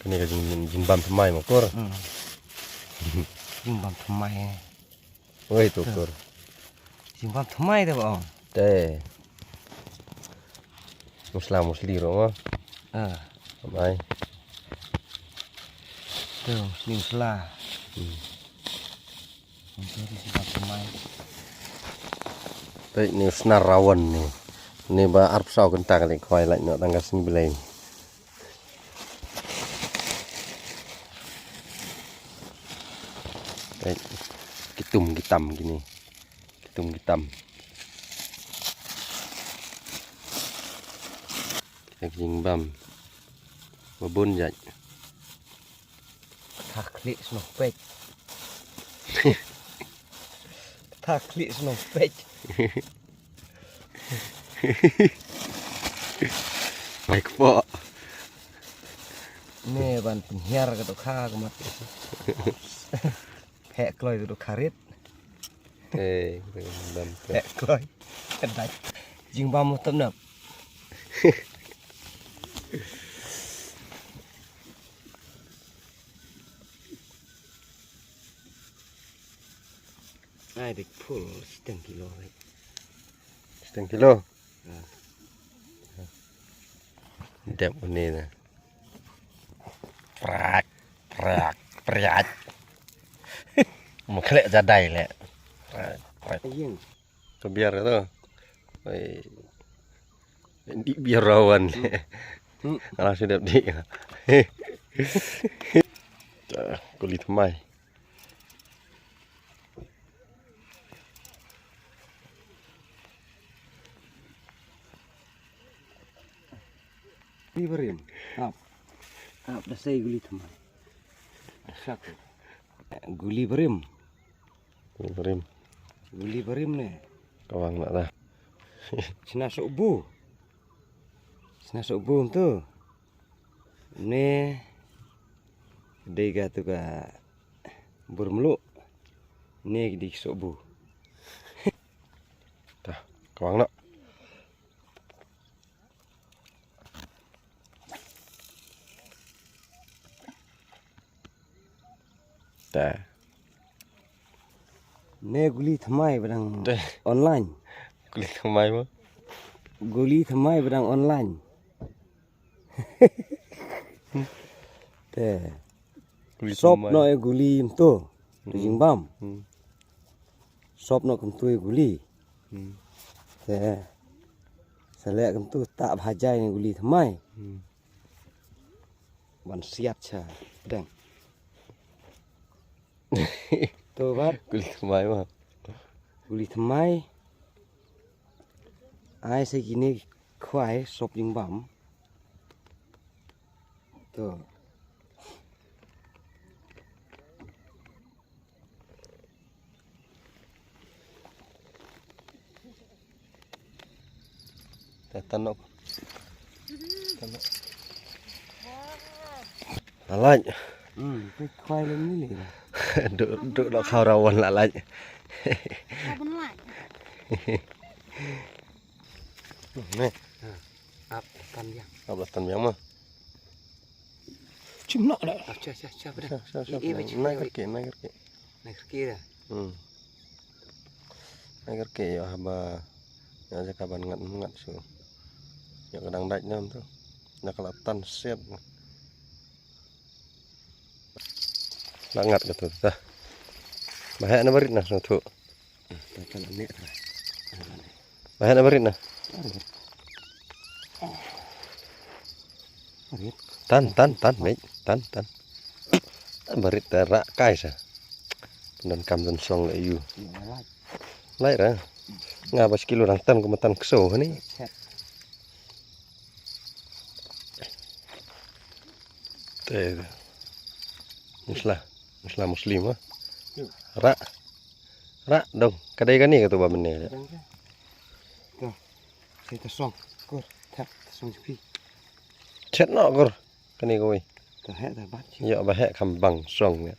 Ini kan jimbam semai motor. Jimbam semai. Woi tukur. Jimbam semai tu bang. Teh. Musli roh. Semai. Tu muslim selah. Untuk jimbam semai. Teh ni senar rawan ni. Ni ba arp sau kentak ni koi lạnh nak tanggal 9. Kitum hitam gini. Kitum hitam. Kita jimbam. Babon jat. Taklik snopek. Taklik snopek. Baik po. Ni ban penyiar ke tukar kemat. Hek kloy tu karit. Jimbam. Hek kloy. Kedai. Jimbam tenap. Ai dik full 1 kilo. 1 kilo. Đẹp ini nè. Prak. Một cái lẹ ra đầy lẹ. Ayang. Ke biar itu. Di biar rawan. Kalau sudah di. Kulit mai. Guli berim. Ap dah saya guli teman. Sak. Guli berim. Guli berim ni. Kawang nak dah. Sena subuh. Tu. Ni dega tu ka bermeluk. Ni di subuh. Dah, kawang nak. Dah. Ni guli thamai bedang online. Kulit mai mah. Guli thamai bedang online. Teh. Sop no guli tu. Jimbam. Sop no tu guli. Teh. Selek tu tak bhajai ni guli thamai. Ban siat cha. Bedang. Tu bat Kulit mai mah. guli thamai. Ai segini kuai sop jimbam. Tu. Tanok. Lalaj. Tu kuai lên ni ni. Duk nak kau rawan lalaj. Ni. Ap tan yang. Apa tan yang mah? Cim nak dah. Cha bedang. Naik kerke. Naik dah. Naik kerke ya haba. Ya aja kaban ngat su. Ya kadang dajnya tu. Ya kalau tan siap. Langat gitu dah. Bahaya na barit na tu. Takkan nek. Bahaya na barit na. Tan, baik. Tan. Barit terak kai sa. Pendan kam dan song le yu. Lai ra. Nga bas kilo rang tan ko matan kso ni. Teh. Muslim ah. Ra dong. Kadai kan ni kata ba meneh. Tu. Saya tersong. Kor. Tap tersong pi. Chet nok kor. Kan ni koi. Tu hek dah bat. Ya ba hek kam bang song ni.